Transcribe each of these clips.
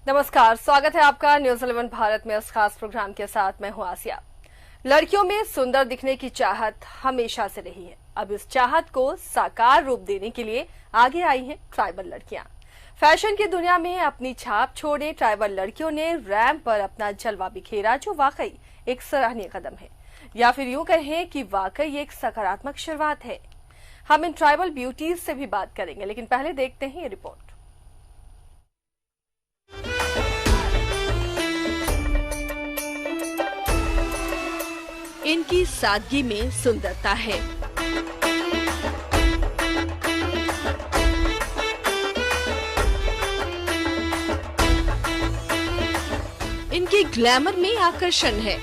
नमस्कार, स्वागत है आपका न्यूज 11 भारत में इस खास प्रोग्राम के साथ। मैं हूं आसिया। लड़कियों में सुंदर दिखने की चाहत हमेशा से रही है। अब इस चाहत को साकार रूप देने के लिए आगे आई हैं ट्राइबल लड़कियां। फैशन की दुनिया में अपनी छाप छोड़े ट्राइबल लड़कियों ने रैंप पर अपना जलवा बिखेरा, जो वाकई एक सराहनीय कदम है, या फिर यूं कहें कि वाकई एक सकारात्मक शुरुआत है। हम इन ट्राइबल ब्यूटीज से भी बात करेंगे, लेकिन पहले देखते हैं ये रिपोर्ट। इनकी सादगी में सुंदरता है। इनके ग्लैमर में आकर्षण है।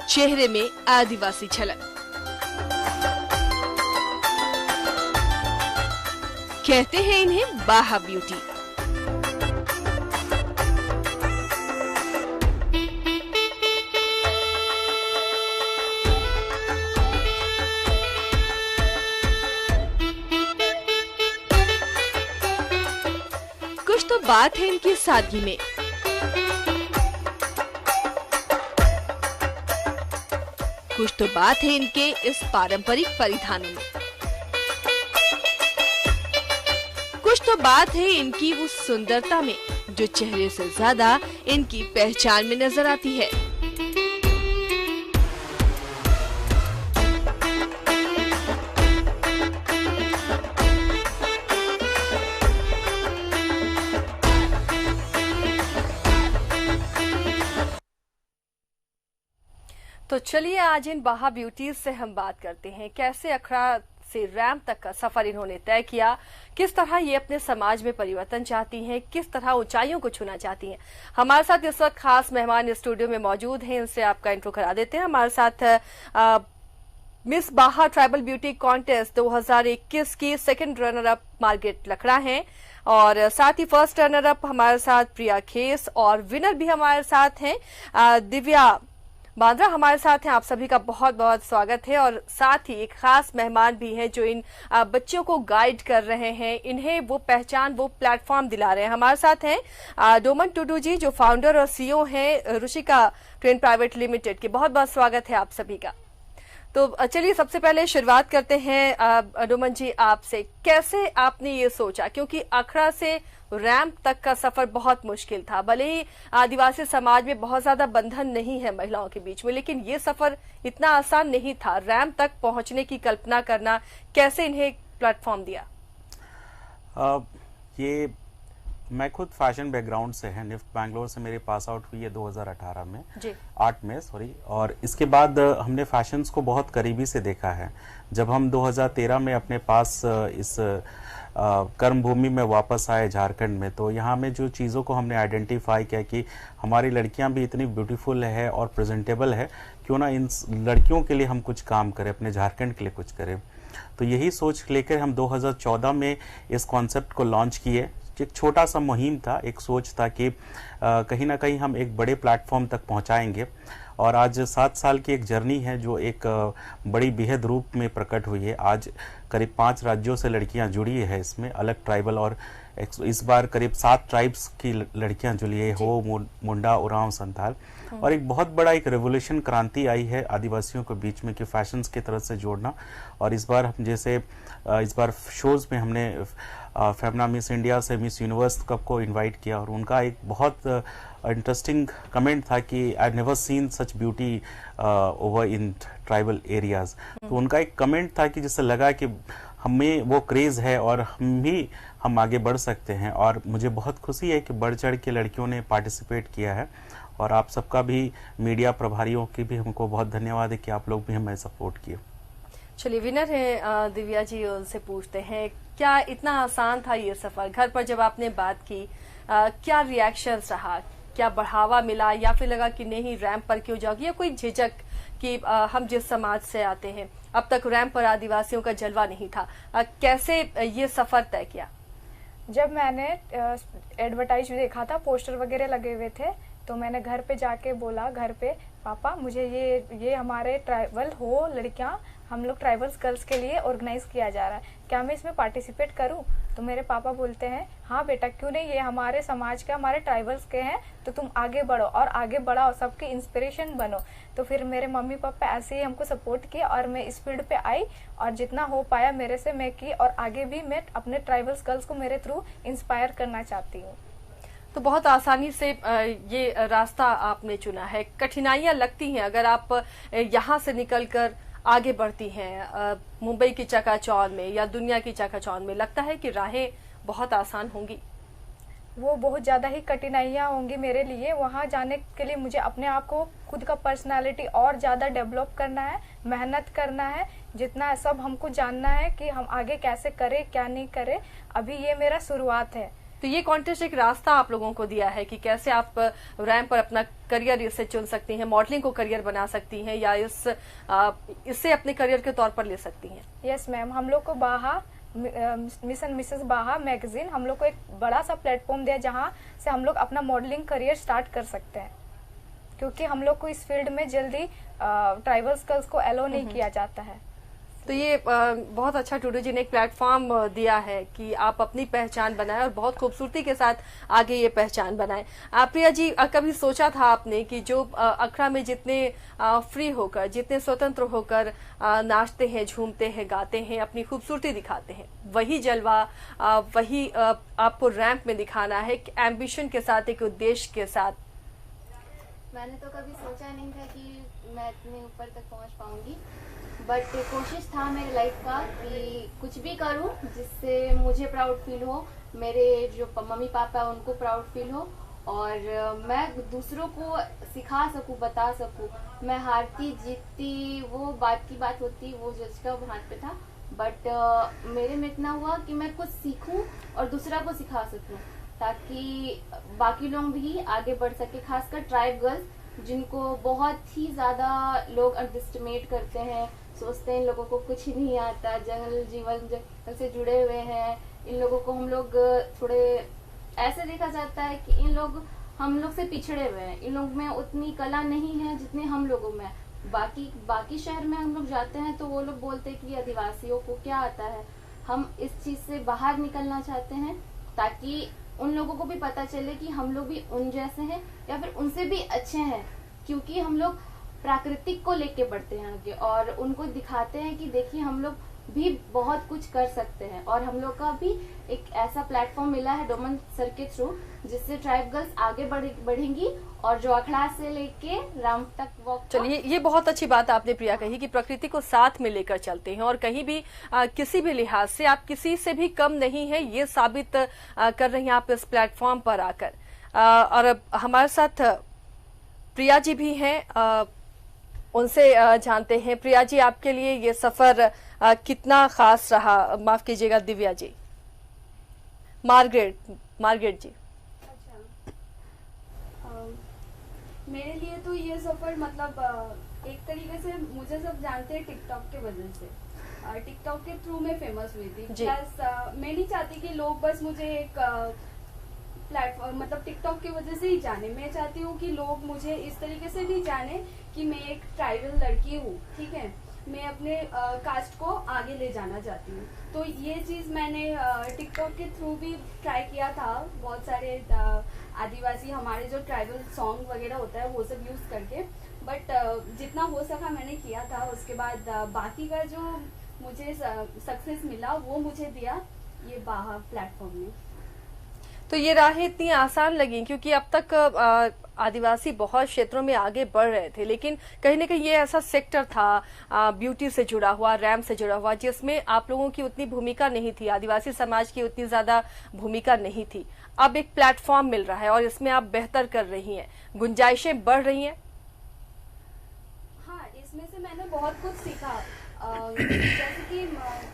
चेहरे में आदिवासी झलक। कहते हैं इन्हें बाहा ब्यूटी। कुछ तो बात है इनकी सादगी में। कुछ तो बात है इनके इस पारंपरिक परिधानों में। कुछ तो बात है इनकी उस सुंदरता में जो चेहरे से ज्यादा इनकी पहचान में नजर आती है। तो चलिए आज इन बाहा ब्यूटीज से हम बात करते हैं। कैसे अखड़ा से रैंप तक का सफर इन्होंने तय किया, किस तरह ये अपने समाज में परिवर्तन चाहती हैं, किस तरह ऊंचाइयों को छूना चाहती हैं। हमारे साथ इस वक्त खास मेहमान स्टूडियो में मौजूद हैं, इनसे आपका इंट्रो करा देते हैं। हमारे साथ मिस बाहा ट्राइबल ब्यूटी कॉन्टेस्ट 2021 की second runner up Margaret Lakra हैं, और साथ ही फर्स्ट रनर अप हमारे साथ प्रिया खेस, और विनर भी हमारे साथ हैं दिव्या बांद्रा हमारे साथ हैं। आप सभी का बहुत बहुत स्वागत है। और साथ ही एक खास मेहमान भी हैं जो इन बच्चों को गाइड कर रहे हैं, इन्हें वो पहचान, वो प्लेटफॉर्म दिला रहे हैं। हमारे साथ हैं डोमन टुडू जी, जो फाउंडर और सीईओ हैं रुचिका ट्रेन प्राइवेट लिमिटेड के। बहुत बहुत स्वागत है आप सभी का। तो चलिए सबसे पहले शुरुआत करते हैं डोमन जी आपसे। कैसे आपने ये सोचा, क्योंकि अखड़ा से रैंप तक का सफर बहुत मुश्किल था। भले ही आदिवासी समाज में बहुत ज्यादा बंधन नहीं है महिलाओं के बीच में, लेकिन ये सफर इतना आसान नहीं था। रैंप तक पहुंचने की कल्पना करना, कैसे इन्हें प्लेटफॉर्म दिया? ये मैं खुद फैशन बैकग्राउंड से है। निफ्ट बैंगलोर से मेरे पास आउट हुई है 2018 में, 8 में सॉरी। और इसके बाद हमने फैशंस को बहुत करीबी से देखा है। जब हम 2013 में अपने पास इस कर्म भूमि में वापस आए झारखंड में, तो यहाँ में जो चीज़ों को हमने आइडेंटिफाई किया कि हमारी लड़कियाँ भी इतनी ब्यूटीफुल है और प्रेजेंटेबल है, क्यों ना इन लड़कियों के लिए हम कुछ काम करें, अपने झारखंड के लिए कुछ करें। तो यही सोच लेकर हम 2014 में इस कॉन्सेप्ट को लॉन्च किए। एक छोटा सा मुहिम था, एक सोच था कि कहीं ना कहीं हम एक बड़े प्लेटफॉर्म तक पहुंचाएंगे। और आज 7 साल की एक जर्नी है जो एक बड़ी बेहद रूप में प्रकट हुई है। आज करीब 5 राज्यों से लड़कियां जुड़ी है इसमें, अलग ट्राइबल, और इस बार करीब 7 ट्राइब्स की लड़कियां जुड़ी है, हो, मुंडा, उरांव, संथाल। और एक बहुत बड़ा एक रेवोल्यूशन, क्रांति आई है आदिवासियों के बीच में कि फैशंस की तरह से जोड़ना। और इस बार हम जैसे इस बार शोज में हमने फेमना मिस इंडिया से मिस यूनिवर्स कप को इनवाइट किया, और उनका एक बहुत इंटरेस्टिंग कमेंट था कि I never seen such beauty over in tribal areas. तो उनका एक कमेंट था कि जिससे लगा कि हमें वो क्रेज है और हम आगे बढ़ सकते हैं। और मुझे बहुत खुशी है कि बढ़ चढ़ के लड़कियों ने पार्टिसिपेट किया है, और आप सबका भी, मीडिया प्रभारियों की भी हमको बहुत धन्यवाद है कि आप लोग भी हमें सपोर्ट किए। चलिए विनर है दिव्या जी, उनसे पूछते हैं, क्या इतना आसान था ये सफर? घर पर जब आपने बात की क्या रिएक्शन रहा? क्या बढ़ावा मिला, या फिर लगा कि नहीं रैंप पर क्यों जाओगी, या कोई झिझक कि हम जिस समाज से आते हैं, अब तक रैंप पर आदिवासियों का जलवा नहीं था? कैसे ये सफर तय किया? जब मैंने एडवर्टाइज देखा था, पोस्टर वगैरह लगे हुए थे, तो मैंने घर पे जाके बोला, घर पे पापा मुझे ये हमारे ट्राइबल हो लड़कियां हम लोग ट्राइबल्स गर्ल्स के लिए ऑर्गेनाइज किया जा रहा है, क्या मैं इसमें पार्टिसिपेट करूं? तो मेरे पापा बोलते हैं हाँ बेटा क्यों नहीं, ये हमारे समाज के, हमारे ट्राइबल्स के हैं, तो तुम आगे बढ़ो और आगे बढ़ाओ, सबकी इंस्पिरेशन बनो। तो फिर मेरे मम्मी पापा ऐसे ही हमको सपोर्ट किए और मैं इस फील्ड पे आई और जितना हो पाया मेरे से मैं की, और आगे भी मैं अपने ट्राइबल्स गर्ल्स को मेरे थ्रू इंस्पायर करना चाहती हूँ। तो बहुत आसानी से ये रास्ता आपने चुना है। कठिनाइयां लगती हैं अगर आप यहाँ से निकलकर आगे बढ़ती हैं मुंबई की चकाचौंध में या दुनिया की चकाचौंध में, लगता है कि राहें बहुत आसान होंगी? वो बहुत ज़्यादा ही कठिनाइयाँ होंगी मेरे लिए। वहाँ जाने के लिए मुझे अपने आप को, खुद का पर्सनालिटी और ज़्यादा डेवलप करना है, मेहनत करना है, जितना सब हमको जानना है कि हम आगे कैसे करें क्या नहीं करें। अभी ये मेरा शुरुआत है। तो ये कॉन्टेस्ट एक रास्ता आप लोगों को दिया है कि कैसे आप रैंप पर अपना करियर इससे चुन सकती हैं, मॉडलिंग को करियर बना सकती हैं या इससे अपने करियर के तौर पर ले सकती हैं। यस मैम, हम लोग को बाहा मिशन मिसेस बाहा मैगजीन हम लोग को एक बड़ा सा प्लेटफॉर्म दिया जहाँ से हम लोग अपना मॉडलिंग करियर स्टार्ट कर सकते हैं, क्योंकि हम लोग को इस फील्ड में जल्दी ट्राइबल्स गर्ल्स को अलो नहीं किया जाता है। तो ये बहुत अच्छा टूडू जी ने एक प्लेटफॉर्म दिया है कि आप अपनी पहचान बनाएं और बहुत खूबसूरती के साथ आगे ये पहचान बनाएं। प्रिया जी, कभी सोचा था आपने कि जो अखड़ा में जितने फ्री होकर, जितने स्वतंत्र होकर नाचते हैं, झूमते हैं, गाते हैं, अपनी खूबसूरती दिखाते हैं, वही जलवा वही आपको रैंप में दिखाना है, एक एम्बिशन के साथ, एक उद्देश्य के साथ? मैंने तो कभी सोचा नहीं था कि मैं इतने ऊपर तक पहुंच पाऊंगी, बट कोशिश था मेरे लाइफ का कि कुछ भी करूं जिससे मुझे प्राउड फील हो, मेरे जो मम्मी पापा है उनको प्राउड फील हो, और मैं दूसरों को सिखा सकूं, बता सकूं। मैं हारती जीतती वो बात की बात होती, वो जज का हाथ पे था, बट मेरे में इतना हुआ कि मैं कुछ सीखूं और दूसरा को सिखा सकूं, ताकि बाकी लोग भी आगे बढ़ सके, खासकर ट्राइब गर्ल्स जिनको बहुत ही ज्यादा लोग अंडरएस्टिमेट करते हैं, सोचते हैं इन लोगों को कुछ नहीं आता, जंगल जीवन से जुड़े हुए हैं, इन लोगों को हम लोग थोड़े ऐसे देखा जाता है कि इन लोग हम लोग से पिछड़े हुए हैं, इन लोग में उतनी कला नहीं है जितने हम लोगों में। बाकी शहर में हम लोग जाते हैं तो वो लोग बोलते हैं कि आदिवासियों को क्या आता है। हम इस चीज से बाहर निकलना चाहते हैं ताकि उन लोगों को भी पता चले कि हम लोग भी उन जैसे हैं या फिर उनसे भी अच्छे हैं, क्योंकि हम लोग प्राकृतिक को लेके बढ़ते हैं आगे और उनको दिखाते हैं कि देखिए हम लोग भी बहुत कुछ कर सकते हैं। और हम लोग का भी एक ऐसा प्लेटफॉर्म मिला है डोमन सर के थ्रू, जिससे ट्राइब गर्ल्स आगे बढ़ेंगी और जो अखड़ा से लेके राम तक वॉक। चलिए, ये बहुत अच्छी बात आपने प्रिया कही कि प्रकृति को साथ में लेकर चलते हैं और कहीं भी किसी भी लिहाज से आप किसी से भी कम नहीं है, ये साबित कर रही हैं आप इस प्लेटफॉर्म पर आकर। और अब हमारे साथ प्रिया जी भी हैं, उनसे जानते हैं। प्रिया जी, आपके लिए ये सफर कितना खास रहा? माफ कीजिएगा दिव्या जी, मार्गरेट जी। अच्छा, मेरे लिए तो ये सफर मतलब एक तरीके से मुझे सब जानते हैं टिकटॉक के वजह से। टिकटॉक के थ्रू मैं फेमस हुई थी। प्लस मैं नहीं चाहती कि लोग बस मुझे एक प्लेटफॉर्म मतलब टिकटॉक की वजह से ही जाने। मैं चाहती हूँ कि लोग मुझे इस तरीके से नहीं जाने कि मैं एक ट्राइबल लड़की हूँ, ठीक है, मैं अपने कास्ट को आगे ले जाना चाहती हूँ। तो ये चीज़ मैंने टिकटॉक के थ्रू भी ट्राई किया था। बहुत सारे आदिवासी हमारे जो ट्राइबल सॉन्ग वगैरह होता है वो सब यूज़ करके, बट जितना हो सका मैंने किया था। उसके बाद बाकी का जो मुझे सक्सेस मिला वो मुझे दिया ये बाहा प्लेटफॉर्म ने। तो ये राहें इतनी आसान लगी क्योंकि अब तक आदिवासी बहुत क्षेत्रों में आगे बढ़ रहे थे, लेकिन कहीं ना कहीं ये ऐसा सेक्टर था ब्यूटी से जुड़ा हुआ, रैम से जुड़ा हुआ, जिसमें आप लोगों की उतनी भूमिका नहीं थी, आदिवासी समाज की उतनी ज्यादा भूमिका नहीं थी। अब एक प्लेटफॉर्म मिल रहा है और इसमें आप बेहतर कर रही हैं, गुंजाइशें बढ़ रही हैं। हाँ, इसमें से मैंने बहुत कुछ सीखा। जैसे कि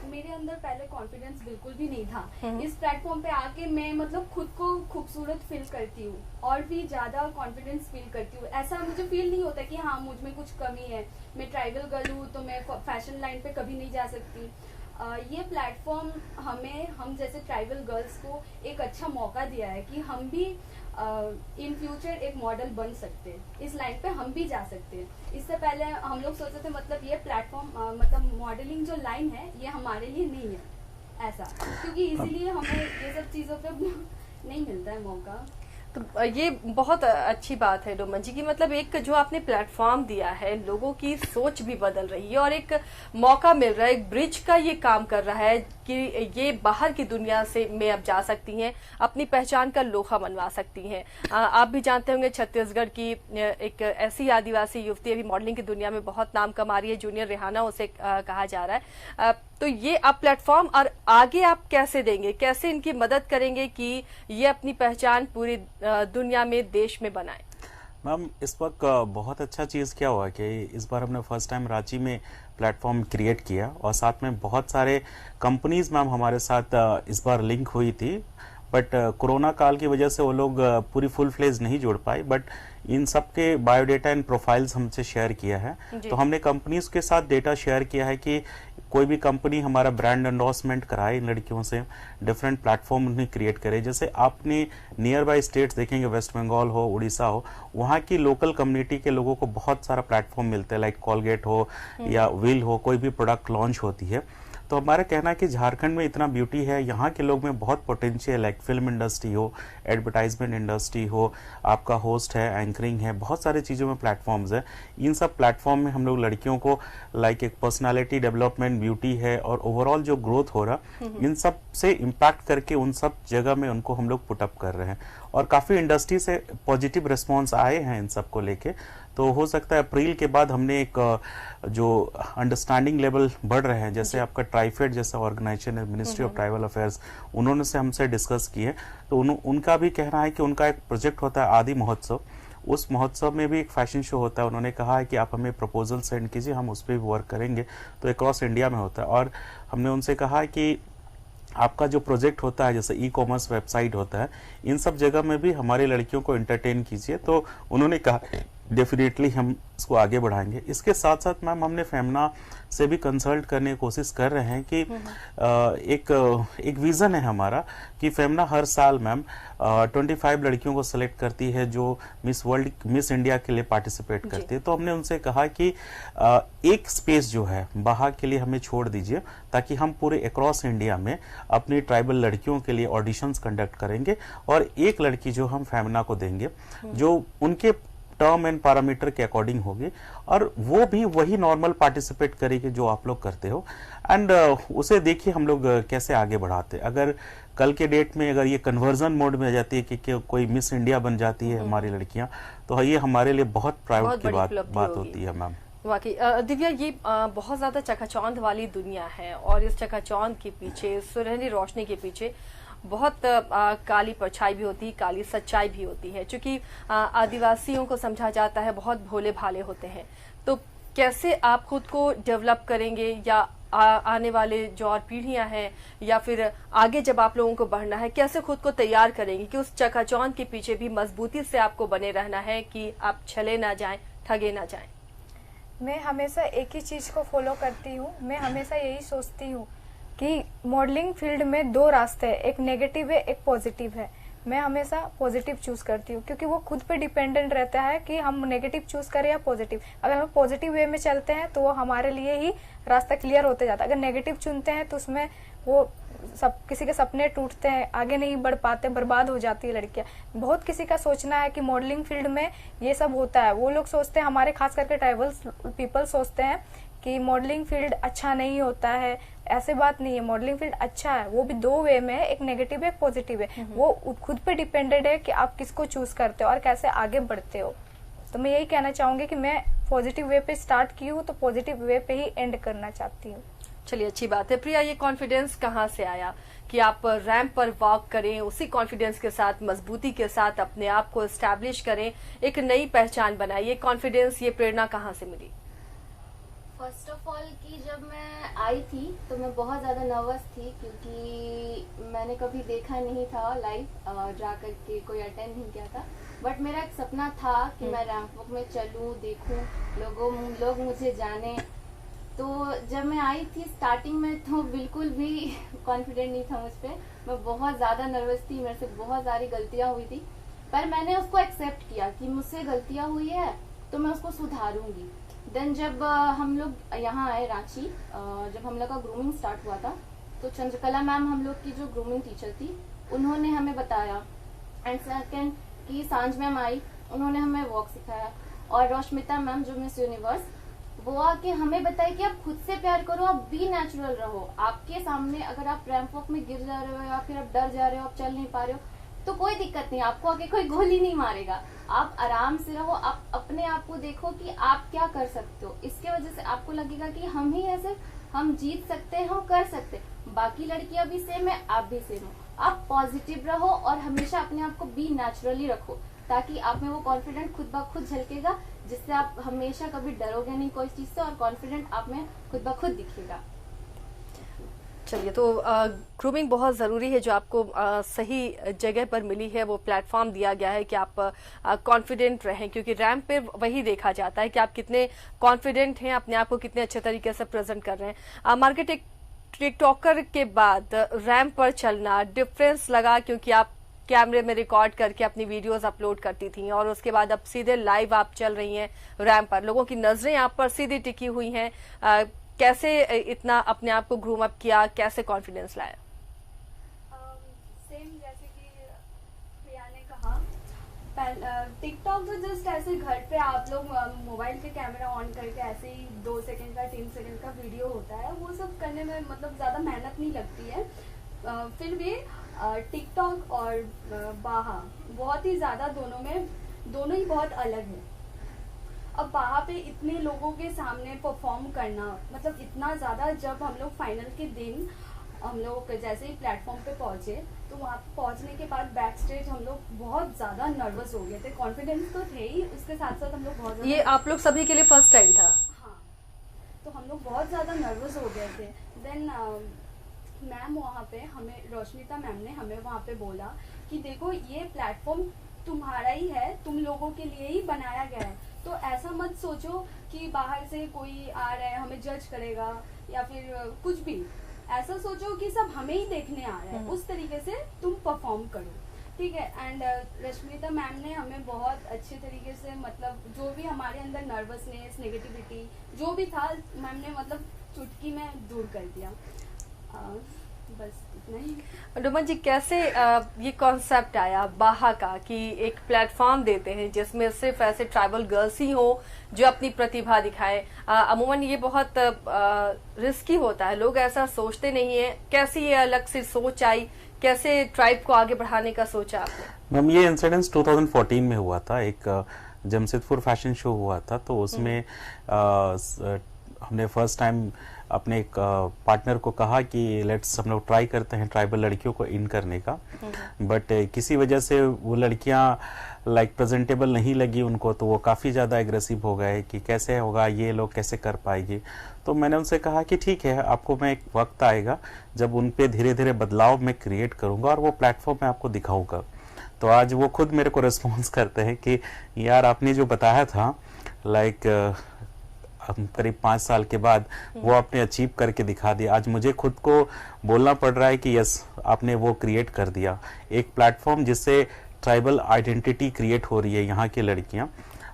मेरे अंदर पहले कॉन्फिडेंस बिल्कुल भी नहीं था। इस प्लेटफॉर्म पे आके मैं मतलब खुद को खूबसूरत फील करती हूँ और भी ज्यादा कॉन्फिडेंस फील करती हूँ। ऐसा मुझे फील नहीं होता कि हाँ मुझ में कुछ कमी है, मैं ट्राइबल गर्ल हूँ तो मैं फैशन लाइन पे कभी नहीं जा सकती। ये प्लेटफॉर्म हम जैसे ट्राइबल गर्ल्स को एक अच्छा मौका दिया है कि हम भी इन फ्यूचर एक मॉडल बन सकते हैं, इस लाइन पे हम भी जा सकते हैं। इससे पहले हम लोग सोचते थे मतलब ये प्लेटफॉर्म मतलब मॉडलिंग जो लाइन है ये हमारे लिए नहीं है ऐसा, क्योंकि इसीलिए हमें ये सब चीज़ों पे नहीं मिलता है मौका। तो ये बहुत अच्छी बात है डोमन जी की, मतलब एक जो आपने प्लेटफॉर्म दिया है, लोगों की सोच भी बदल रही है और एक मौका मिल रहा है, एक ब्रिज का ये काम कर रहा है कि ये बाहर की दुनिया से में अब जा सकती हैं, अपनी पहचान का लोहा मनवा सकती हैं। आप भी जानते होंगे छत्तीसगढ़ की एक ऐसी आदिवासी युवती अभी मॉडलिंग की दुनिया में बहुत नाम कमा रही है, जूनियर रेहाना उसे कहा जा रहा है। तो ये आप प्लेटफॉर्म और आगे आप कैसे देंगे, कैसे इनकी मदद करेंगे कि ये अपनी पहचान पूरी दुनिया में, देश में बनाए? मैम इस वक्त बहुत अच्छा चीज़ क्या हुआ कि इस बार हमने फर्स्ट टाइम रांची में प्लेटफॉर्म क्रिएट किया और साथ में बहुत सारे कंपनीज मैम हमारे साथ इस बार लिंक हुई थी, बट कोरोना काल की वजह से वो लोग पूरी फुल फ्लेज नहीं जोड़ पाए, बट इन सब के बायोडेटा एंड प्रोफाइल्स हमसे शेयर किया है। तो हमने कंपनीज के साथ डेटा शेयर किया है कि कोई भी कंपनी हमारा ब्रांड एंडोर्समेंट कराए इन लड़कियों से, डिफरेंट प्लेटफॉर्म उन्हें क्रिएट करे। जैसे आपने नियर बाय स्टेट्स देखेंगे, वेस्ट बंगाल हो, उड़ीसा हो, वहाँ की लोकल कम्युनिटी के लोगों को बहुत सारा प्लेटफॉर्म मिलते हैं, लाइक कॉलगेट हो या व्हील हो, कोई भी प्रोडक्ट लॉन्च होती है। तो हमारा कहना है कि झारखंड में इतना ब्यूटी है, यहाँ के लोग में बहुत पोटेंशियल है, फिल्म इंडस्ट्री हो, एडवर्टाइजमेंट इंडस्ट्री हो, आपका होस्ट है, एंकरिंग है, बहुत सारी चीज़ों में प्लेटफॉर्म्स है। इन सब प्लेटफॉर्म में हम लोग लड़कियों को लाइक एक पर्सनालिटी डेवलपमेंट, ब्यूटी है और ओवरऑल जो ग्रोथ हो रहा, इन सब से इम्पैक्ट करके उन सब जगह में उनको हम लोग पुटअप कर रहे हैं और काफ़ी इंडस्ट्री से पॉजिटिव रिस्पॉन्स आए हैं इन सब को लेके। तो हो सकता है अप्रैल के बाद हमने एक जो अंडरस्टैंडिंग लेवल बढ़ रहे हैं, जैसे आपका ट्राइफेड जैसा ऑर्गेनाइजेशन है, मिनिस्ट्री ऑफ ट्राइबल अफेयर्स, उन्होंने से हमसे डिस्कस किए। तो उनका भी कहना है कि उनका एक प्रोजेक्ट होता है आदि महोत्सव, उस महोत्सव में भी एक फैशन शो होता है। उन्होंने कहा है कि आप हमें प्रपोजल सेंड कीजिए, हम उस पर भी वर्क करेंगे। तो अक्रॉस इंडिया में होता है और हमने उनसे कहा कि आपका जो प्रोजेक्ट होता है, जैसे ई कॉमर्स वेबसाइट होता है, इन सब जगह में भी हमारी लड़कियों को एंटरटेन कीजिए। तो उन्होंने कहा डेफिनेटली हम इसको आगे बढ़ाएंगे। इसके साथ साथ मैम हमने फेमना से भी कंसल्ट करने की कोशिश कर रहे हैं कि एक विज़न है हमारा कि फेमना हर साल मैम 25 लड़कियों को सेलेक्ट करती है जो मिस वर्ल्ड, मिस इंडिया के लिए पार्टिसिपेट करती है। तो हमने उनसे कहा कि एक स्पेस जो है बाहर के लिए हमें छोड़ दीजिए, ताकि हम पूरे अक्रॉस इंडिया में अपनी ट्राइबल लड़कियों के लिए ऑडिशंस कंडक्ट करेंगे और एक लड़की जो हम फेमना को देंगे जो उनके टर्म एंड पैरामीटर के अकॉर्डिंग होगी और वो भी वही नॉर्मल पार्टिसिपेट करेगी जो आप लोग करते हो। एंड उसे देखिए हम लोग कैसे आगे बढ़ाते। अगर कल के डेट में अगर ये कन्वर्जन मोड में आ जाती है कि कोई मिस इंडिया बन जाती है हमारी लड़कियां, तो ये हमारे लिए बहुत प्राउड की बात होती है मैम। वाकई दिव्या, ये बहुत ज्यादा चकाचौंध वाली दुनिया है और इस चकाचौंध के पीछे, सुनहरी रोशनी के पीछे बहुत काली परछाई भी होती है, काली सच्चाई भी होती है। क्योंकि आदिवासियों को समझा जाता है बहुत भोले भाले होते हैं। तो कैसे आप खुद को डेवलप करेंगे, या आने वाले जो और पीढ़ियां हैं, या फिर आगे जब आप लोगों को बढ़ना है, कैसे खुद को तैयार करेंगे कि उस चकाचौंध के पीछे भी मजबूती से आपको बने रहना है कि आप छले ना जाएं, ठगे ना जाएं? मैं हमेशा एक ही चीज़ को फॉलो करती हूँ। मैं हमेशा यही सोचती हूँ कि मॉडलिंग फील्ड में दो रास्ते हैं, एक नेगेटिव है, एक पॉजिटिव है। मैं हमेशा पॉजिटिव चूज करती हूँ क्योंकि वो खुद पे डिपेंडेंट रहता है कि हम नेगेटिव चूज करें या पॉजिटिव। अगर हम पॉजिटिव वे में चलते हैं तो वो हमारे लिए ही रास्ता क्लियर होते जाता है। अगर नेगेटिव चुनते हैं तो उसमें वो किसी के सपने टूटते हैं, आगे नहीं बढ़ पाते, बर्बाद हो जाती है लड़कियां। बहुत किसी का सोचना है कि मॉडलिंग फील्ड में ये सब होता है। वो लोग सोचते हैं, हमारे खास करके ट्राइबल पीपल सोचते हैं कि मॉडलिंग फील्ड अच्छा नहीं होता है। ऐसे बात नहीं है, मॉडलिंग फील्ड अच्छा है, वो भी दो वे में है, एक नेगेटिव है, एक पॉजिटिव है। वो खुद पे डिपेंडेड है कि आप किसको चूज करते हो और कैसे आगे बढ़ते हो। तो मैं यही कहना चाहूंगी कि मैं पॉजिटिव वे पे स्टार्ट की हूँ तो पॉजिटिव वे पे ही एंड करना चाहती हूँ। चलिए, अच्छी बात है। प्रिया, ये कॉन्फिडेंस कहाँ से आया कि आप रैंप पर वॉक करें, उसी कॉन्फिडेंस के साथ, मजबूती के साथ अपने आप को एस्टैब्लिश करें, एक नई पहचान बनाए? ये कॉन्फिडेंस, ये प्रेरणा कहाँ से मिली? फर्स्ट ऑफ ऑल कि जब मैं आई थी तो मैं बहुत ज़्यादा नर्वस थी क्योंकि मैंने कभी देखा नहीं था लाइव जा कर के, कोई अटेंड नहीं किया था। बट मेरा एक सपना था कि मैं रैंप वॉक में चलूँ, देखूँ, लोग मुझे जाने। तो जब मैं आई थी स्टार्टिंग में तो बिल्कुल भी कॉन्फिडेंट नहीं था मुझ पर। मैं बहुत ज़्यादा नर्वस थी, मेरे से बहुत सारी गलतियाँ हुई थी। पर मैंने उसको एक्सेप्ट किया कि मुझसे गलतियां हुई है तो मैं उसको सुधारूंगी। देन जब हम लोग यहाँ आए रांची, जब हम लोग का ग्रूमिंग स्टार्ट हुआ था, तो चंद्रकला मैम हम लोग की जो ग्रूमिंग टीचर थी, उन्होंने हमें बताया। एंड सेकंड कि सांझ मैम आई, उन्होंने हमें वॉक सिखाया। और रोशमिता मैम जो मिस यूनिवर्स, वो आके हमें बताया कि आप खुद से प्यार करो, आप बी नेचुरल रहो। आपके सामने अगर आप रैंप वॉक में गिर जा रहे हो या फिर आप डर जा रहे हो, आप चल नहीं पा रहे हो, तो कोई दिक्कत नहीं, आपको आके कोई गोली नहीं मारेगा। आप आराम से रहो, आप अपने आप को देखो कि आप क्या कर सकते हो। इसके वजह से आपको लगेगा कि हम ही ऐसे, हम जीत सकते हैं, हम कर सकते हैं। बाकी लड़कियां भी सेम है, आप भी सेम हो। आप पॉजिटिव रहो और हमेशा अपने आप को बी नेचुरली रखो, ताकि आप में वो कॉन्फिडेंट खुद ब खुद झलकेगा, जिससे आप हमेशा कभी डरोगे नहीं कोई चीज से, और कॉन्फिडेंट आप में खुद ब खुद दिखेगा। चलिए, तो ग्रूमिंग बहुत ज़रूरी है। जो आपको सही जगह पर मिली है, वो प्लेटफॉर्म दिया गया है कि आप कॉन्फिडेंट रहें, क्योंकि रैंप पे वही देखा जाता है कि आप कितने कॉन्फिडेंट हैं, अपने आप को कितने अच्छे तरीके से प्रेजेंट कर रहे हैं। मार्केट टिकटॉकर के बाद रैंप पर चलना डिफरेंस लगा, क्योंकि आप कैमरे में रिकॉर्ड करके अपनी वीडियोस अपलोड करती थी और उसके बाद अब सीधे लाइव आप चल रही हैं रैंप पर, लोगों की नजरें आप पर सीधी टिकी हुई हैं। कैसे इतना अपने आप को ग्रूम अप किया, कैसे कॉन्फिडेंस लाया? सेम जैसे कि प्रिया ने कहा, टिकटॉक तो जस्ट ऐसे घर पे आप लोग मोबाइल के कैमरा ऑन करके ऐसे ही 2 सेकंड का 3 सेकंड का वीडियो होता है, वो सब करने में मतलब ज़्यादा मेहनत नहीं लगती है। फिर भी टिकटॉक और बाहा बहुत ही ज़्यादा, दोनों ही बहुत अलग है। अब बाहा पे इतने लोगों के सामने परफॉर्म करना, मतलब इतना ज़्यादा, जब हम लोग फाइनल के दिन हम लोग जैसे ही प्लेटफॉर्म पे पहुंचे, तो वहाँ पे पहुंचने के बाद बैक स्टेज हम लोग बहुत ज़्यादा नर्वस हो गए थे। कॉन्फिडेंस तो थे ही, उसके साथ साथ हम लोग बहुत, ये आप लोग सभी के लिए फर्स्ट टाइम था? हाँ, तो हम लोग बहुत ज़्यादा नर्वस हो गए थे। देन मैम वहाँ पे हमें, रोशनिता मैम ने हमें वहाँ पे बोला कि देखो ये प्लेटफॉर्म तुम्हारा ही है, तुम लोगों के लिए ही बनाया गया है, तो ऐसा मत सोचो कि बाहर से कोई आ रहा है हमें जज करेगा या फिर कुछ भी, ऐसा सोचो कि सब हमें ही देखने आ रहा है, उस तरीके से तुम परफॉर्म करो, ठीक है। एंड रश्मिता मैम ने हमें बहुत अच्छे तरीके से, मतलब जो भी हमारे अंदर नर्वसनेस, नेगेटिविटी जो भी था, मैम ने मतलब चुटकी में दूर कर दिया। बस इतना ही। डुमन जी, कैसे ये कॉन्सेप्ट आया बाहा का कि एक प्लेटफॉर्म देते हैं जिसमें सिर्फ ऐसे ट्राइबल गर्ल्स ही हो जो अपनी प्रतिभा दिखाए? अमूमन ये बहुत रिस्की होता है, लोग ऐसा सोचते नहीं है। कैसी ये अलग सी सोच आई, कैसे ट्राइब को आगे बढ़ाने का सोचा आपने? मैम, ये इंसिडेंस 2014 में हुआ था। एक जमशेदपुर फैशन शो हुआ था, तो उसमें हमने फर्स्ट टाइम अपने एक पार्टनर को कहा कि लेट्स हम लोग ट्राई करते हैं ट्राइबल लड़कियों को इन करने का, बट किसी वजह से वो लड़कियां लाइक प्रेजेंटेबल नहीं लगी उनको, तो वो काफ़ी ज़्यादा एग्रेसिव हो गए कि कैसे होगा, ये लोग कैसे कर पाएगी। तो मैंने उनसे कहा कि ठीक है, आपको मैं एक वक्त आएगा जब उन पे धीरे धीरे बदलाव मैं क्रिएट करूँगा और वो प्लेटफॉर्म मैं आपको दिखाऊँगा। तो आज वो खुद मेरे को रिस्पॉन्स करते हैं कि यार आपने जो बताया था, लाइक करीब 5 साल के बाद वो आपने अचीव करके दिखा दिया। आज मुझे खुद को बोलना पड़ रहा है कि यस, आपने वो क्रिएट कर दिया, एक प्लेटफॉर्म जिससे ट्राइबल आइडेंटिटी क्रिएट हो रही है यहाँ की लड़कियाँ।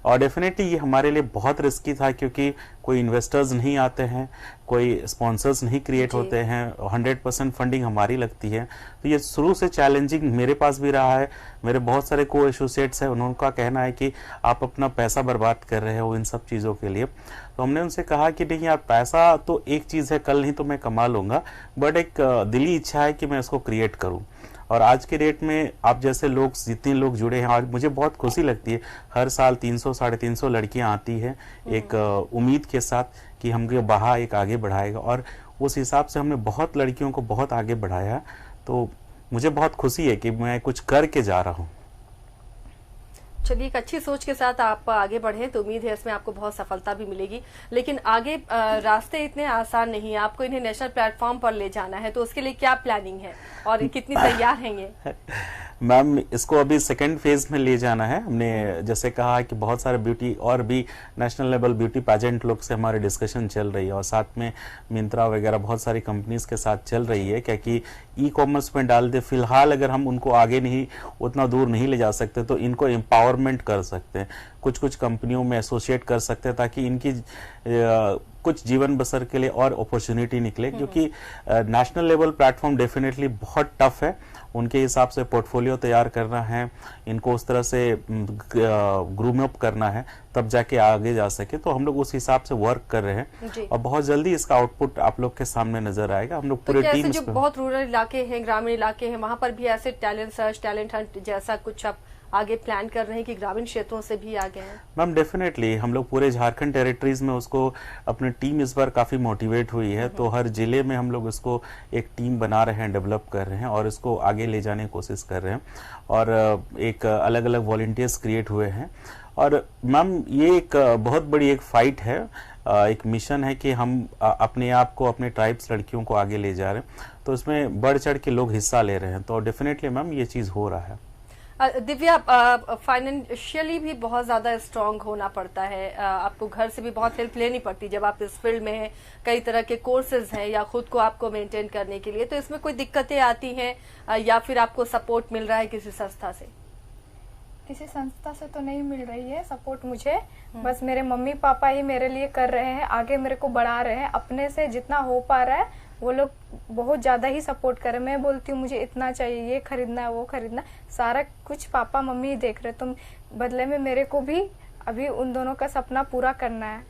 और डेफिनेटली ये हमारे लिए बहुत रिस्की था, क्योंकि कोई इन्वेस्टर्स नहीं आते हैं, कोई स्पॉन्सर्स नहीं क्रिएट होते हैं, 100% फंडिंग हमारी लगती है। तो ये शुरू से चैलेंजिंग मेरे पास भी रहा है। मेरे बहुत सारे को एसोसिएट्स हैं, उनका कहना है कि आप अपना पैसा बर्बाद कर रहे हो इन सब चीज़ों के लिए। तो हमने उनसे कहा कि नहीं यार, पैसा तो एक चीज़ है, कल नहीं तो मैं कमा लूँगा, बट एक दिली इच्छा है कि मैं इसको क्रिएट करूँ। और आज के डेट में आप जैसे लोग, जितने लोग जुड़े हैं, आज मुझे बहुत खुशी लगती है। हर साल 300 साढ़े 300 लड़कियां आती हैं एक उम्मीद के साथ कि हम बाहा एक आगे बढ़ाएगा, और उस हिसाब से हमने बहुत लड़कियों को बहुत आगे बढ़ाया। तो मुझे बहुत खुशी है कि मैं कुछ करके जा रहा हूँ। चलिए, एक अच्छी सोच के साथ आप आगे बढ़े, तो उम्मीद है इसमें आपको बहुत सफलता भी मिलेगी। लेकिन आगे रास्ते इतने आसान नहीं है, आपको इन्हें नेशनल प्लेटफॉर्म पर ले जाना है, तो उसके लिए क्या प्लानिंग है और कितनी तैयार हैं ये? मैम इसको अभी सेकेंड फेज में ले जाना है। हमने जैसे कहा कि बहुत सारे ब्यूटी और भी नेशनल लेवल ब्यूटी पैजेंट लोग से हमारे डिस्कशन चल रही है, और साथ में मिंत्रा वगैरह बहुत सारी कंपनीज के साथ चल रही है, क्योंकि ई कॉमर्स में डाल दे। फिलहाल अगर हम उनको आगे नहीं, उतना दूर नहीं ले जा सकते, तो इनको एम्पावरमेंट कर सकते हैं, कुछ कुछ कंपनियों में एसोसिएट कर सकते हैं, ताकि इनकी कुछ जीवन बसर के लिए और अपॉर्चुनिटी निकले। क्योंकि नेशनल लेवल प्लेटफॉर्म डेफिनेटली बहुत टफ है, उनके हिसाब से पोर्टफोलियो तैयार करना है, इनको उस तरह से ग्रूम अप करना है, तब जाके आगे जा सके। तो हम लोग उस हिसाब से वर्क कर रहे हैं, और बहुत जल्दी इसका आउटपुट आप लोग के सामने नजर आएगा। हम लोग पूरे टीम जो बहुत रूरल इलाके हैं, ग्रामीण इलाके हैं, वहां पर भी ऐसे टैलेंट सर्च, टैलेंट हंट जैसा कुछ आप आगे प्लान कर रहे हैं कि ग्रामीण क्षेत्रों से भी आगे हैं? मैम डेफिनेटली हम लोग पूरे झारखंड टेरिटरीज में उसको, अपनी टीम इस बार काफी मोटिवेट हुई है, तो हर जिले में हम लोग इसको एक टीम बना रहे हैं, डेवलप कर रहे हैं, और इसको आगे ले जाने की कोशिश कर रहे हैं। और एक अलग अलग वॉलंटियर्स क्रिएट हुए हैं। और मैम ये एक बहुत बड़ी एक फाइट है, एक मिशन है कि हम अपने आप को, अपने ट्राइब्स लड़कियों को आगे ले जा रहे हैं, तो इसमें बढ़ चढ़ के लोग हिस्सा ले रहे हैं। तो डेफिनेटली मैम ये चीज हो रहा है। दिव्या, फाइनेंशियली भी बहुत ज्यादा स्ट्रांग होना पड़ता है, आपको घर से भी बहुत हेल्प लेनी पड़ती है जब आप इस फील्ड में हैं, कई तरह के कोर्सेज हैं या खुद को आपको मेंटेन करने के लिए, तो इसमें कोई दिक्कतें आती हैं या फिर आपको सपोर्ट मिल रहा है किसी संस्था से? किसी संस्था से तो नहीं मिल रही है सपोर्ट मुझे, बस मेरे मम्मी पापा ही मेरे लिए कर रहे हैं, आगे मेरे को बढ़ा रहे हैं। अपने से जितना हो पा रहा है वो लोग बहुत ज्यादा ही सपोर्ट कर रहे हैं। मैं बोलती हूँ मुझे इतना चाहिए, ये खरीदना है, वो खरीदना, सारा कुछ पापा मम्मी ही देख रहे। तुम बदले में मेरे को भी अभी उन दोनों का सपना पूरा करना है।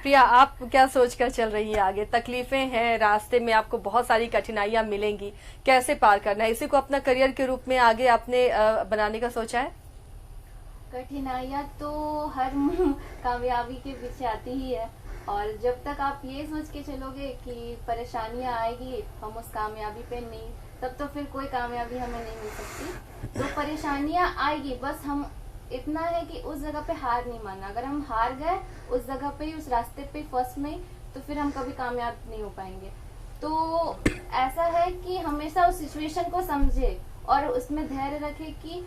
प्रिया, आप क्या सोचकर चल रही है आगे? तकलीफें हैं रास्ते में, आपको बहुत सारी कठिनाइयां मिलेंगी, कैसे पार करना है? इसी को अपना करियर के रूप में आगे आपने बनाने का सोचा है? कठिनाइयां तो हर कामयाबी के पीछे आती ही है, और जब तक आप ये सोच के चलोगे कि परेशानियां आएगी, हम उस कामयाबी पे नहीं, तब तो फिर कोई कामयाबी हमें नहीं मिल सकती। तो परेशानियां आएगी, बस हम इतना है कि उस जगह पे हार नहीं मानना। अगर हम हार गए उस जगह पे, उस रास्ते पे फर्स्ट में, तो फिर हम कभी कामयाब नहीं हो पाएंगे। तो ऐसा है कि हमेशा उस सिचुएशन को समझे और उसमें धैर्य रखे कि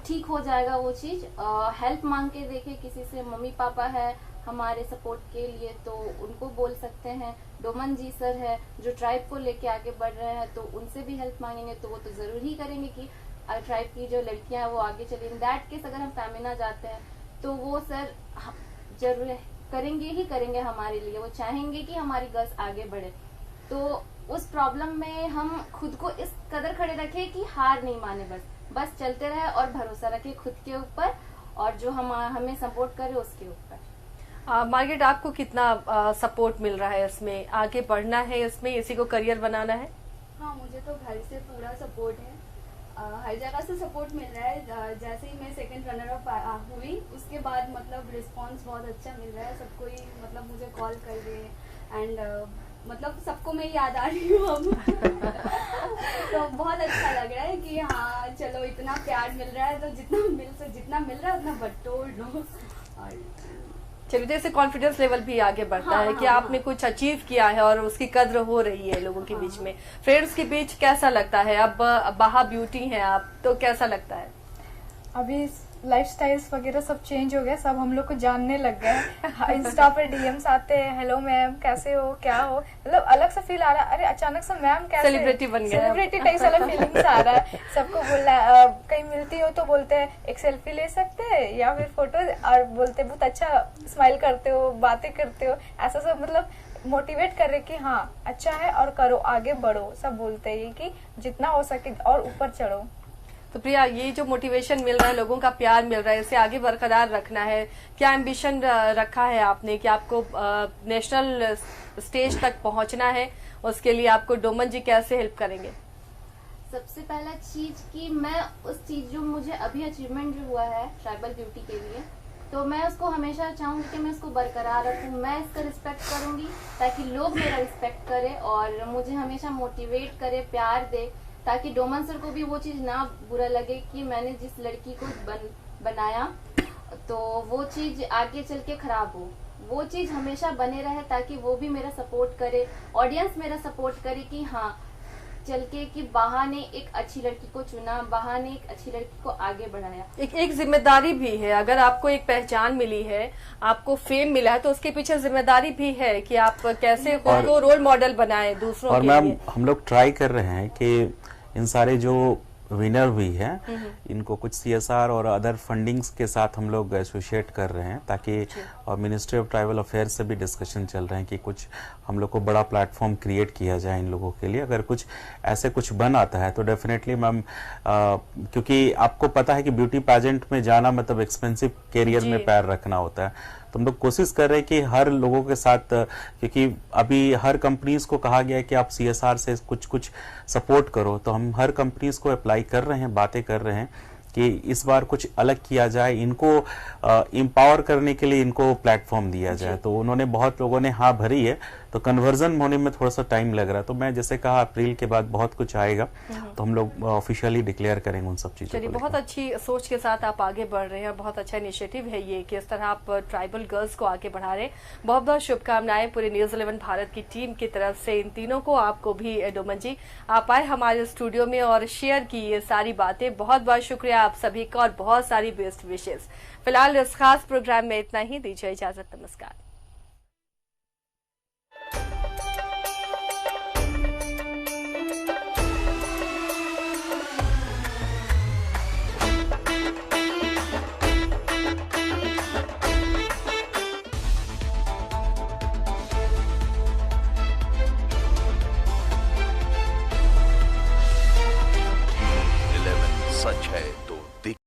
ठीक हो जाएगा वो चीज। हेल्प मांग के देखे किसी से, मम्मी पापा है हमारे सपोर्ट के लिए तो उनको बोल सकते हैं, डोमन जी सर है जो ट्राइब को लेके आगे बढ़ रहे हैं, तो उनसे भी हेल्प मांगेंगे तो वो तो जरूर ही करेंगे कि ट्राइब की जो लड़कियां हैं वो आगे चले। इन दैट केस अगर हम फेमिना जाते हैं तो वो सर जरूर करेंगे ही करेंगे हमारे लिए, वो चाहेंगे कि हमारी गर्ल्स आगे बढ़े। तो उस प्रॉब्लम में हम खुद को इस कदर खड़े रखें कि हार नहीं माने, बस चलते रहे और भरोसा रखे खुद के ऊपर और जो हमें सपोर्ट करे उसके ऊपर। मार्गरेट, आपको कितना सपोर्ट मिल रहा है इसमें? आगे बढ़ना है इसमें, इसी को करियर बनाना है? हाँ, मुझे तो घर से पूरा सपोर्ट है, हर जगह से सपोर्ट मिल रहा है। जैसे ही मैं सेकंड रनर अप हुई उसके बाद मतलब रिस्पांस बहुत अच्छा मिल रहा है, सबको ही मतलब मुझे कॉल कर रहे हैं एंड मतलब सबको मैं याद आ रही हूँ अब। तो बहुत अच्छा लग रहा है कि हाँ चलो इतना प्यार मिल रहा है, तो जितना मिल रहा है उतना बटोर लो। चलिए, जैसे कॉन्फिडेंस लेवल भी आगे बढ़ता है कि आपने कुछ अचीव किया है और उसकी कद्र हो रही है लोगों के बीच में। फ्रेंड्स के बीच कैसा लगता है? अब बाहा ब्यूटी हैं आप, तो कैसा लगता है? अभी लाइफस्टाइल्स वगैरह सब चेंज हो गया, सब हम लोग को जानने लग गए। इंस्टा पर डीएम्स आते हैं, हेलो मैम कैसे हो, क्या हो, मतलब अलग सा फील आ रहा है। अरे अचानक से मैम कैसे, सेलिब्रिटी बन गया, सेलिब्रिटी टाइप वाला फीलिंग्स आ रहा है। सबको बोलना, कहीं मिलती हो तो बोलते हैं एक सेल्फी ले सकते हैं या फिर फोटो, और बोलते बहुत अच्छा स्माइल करते हो, बातें करते हो, ऐसा सब मतलब मोटिवेट कर रहे कि हाँ अच्छा है और करो, आगे बढ़ो। सब बोलते हैं कि जितना हो सके और ऊपर चढ़ो। तो प्रिया, ये जो मोटिवेशन मिल रहा है, लोगों का प्यार मिल रहा है, इसे आगे बरकरार रखना है। क्या एम्बिशन रखा है आपने कि आपको नेशनल स्टेज तक पहुंचना है? उसके लिए आपको डोमन जी कैसे हेल्प करेंगे? सबसे पहला चीज कि मैं उस चीज जो मुझे अभी अचीवमेंट जो हुआ है ट्राइबल ब्यूटी के लिए, तो मैं उसको हमेशा चाहूंगी कि मैं इसको बरकरार रखूं, मैं इसका रिस्पेक्ट करूंगी ताकि लोग मेरा रिस्पेक्ट करें और मुझे हमेशा मोटिवेट करे, प्यार दे, ताकि डोमन सर को भी वो चीज ना बुरा लगे कि मैंने जिस लड़की को बनाया तो वो चीज आगे चल के खराब हो। वो चीज हमेशा बने रहे ताकि वो भी मेरा सपोर्ट करे, ऑडियंस मेरा सपोर्ट करे कि हाँ चल के कि बाहा ने एक अच्छी लड़की को चुना, बाहा ने एक अच्छी लड़की को आगे बढ़ाया। एक जिम्मेदारी भी है, अगर आपको एक पहचान मिली है, आपको फेम मिला है, तो उसके पीछे जिम्मेदारी भी है कि आप कैसे खुद को रोल मॉडल बनाए दूसरों और के मैम लिए। हम लोग ट्राई कर रहे हैं कि इन सारे जो विनर हुई है इनको कुछ CSR और अदर फंडिंग्स के साथ हम लोग एसोसिएट कर रहे हैं, ताकि और मिनिस्ट्री ऑफ ट्राइबल अफेयर्स से भी डिस्कशन चल रहे हैं कि कुछ हम लोग को बड़ा प्लेटफॉर्म क्रिएट किया जाए इन लोगों के लिए। अगर कुछ ऐसे कुछ बन आता है तो डेफिनेटली मैम, क्योंकि आपको पता है कि ब्यूटी पैजेंट में जाना मतलब एक्सपेंसिव कैरियर में पैर रखना होता है, तो हम लोग कोशिश कर रहे हैं कि हर लोगों के साथ, क्योंकि अभी हर कंपनीज को कहा गया है कि आप CSR से कुछ सपोर्ट करो, तो हम हर कंपनीज को अप्लाई कर रहे हैं, बातें कर रहे हैं कि इस बार कुछ अलग किया जाए, इनको एम्पावर करने के लिए इनको प्लेटफॉर्म दिया जाए। तो उन्होंने, बहुत लोगों ने हाँ भरी है, तो कन्वर्जन होने में थोड़ा सा टाइम लग रहा है। तो मैं जैसे कहा अप्रैल के बाद बहुत कुछ आएगा, तो हम लोग ऑफिशियली डिक्लेयर करेंगे उन सब चीजों चलिए, को। बहुत अच्छी सोच के साथ आप आगे बढ़ रहे हैं और बहुत अच्छा इनिशिएटिव है ये कि इस तरह आप ट्राइबल गर्ल्स को आगे बढ़ा रहे हैं। बहुत बहुत शुभकामनाएं पूरी न्यूज़ 11 भारत की टीम की तरफ से इन तीनों को, आपको भी डोमन जी, आप आए हमारे स्टूडियो में और शेयर की ये सारी बातें। बहुत बहुत शुक्रिया आप सभी का और बहुत सारी बेस्ट विशेष। फिलहाल इस खास प्रोग्राम में इतना ही, दीजिए इजाजत, नमस्कार।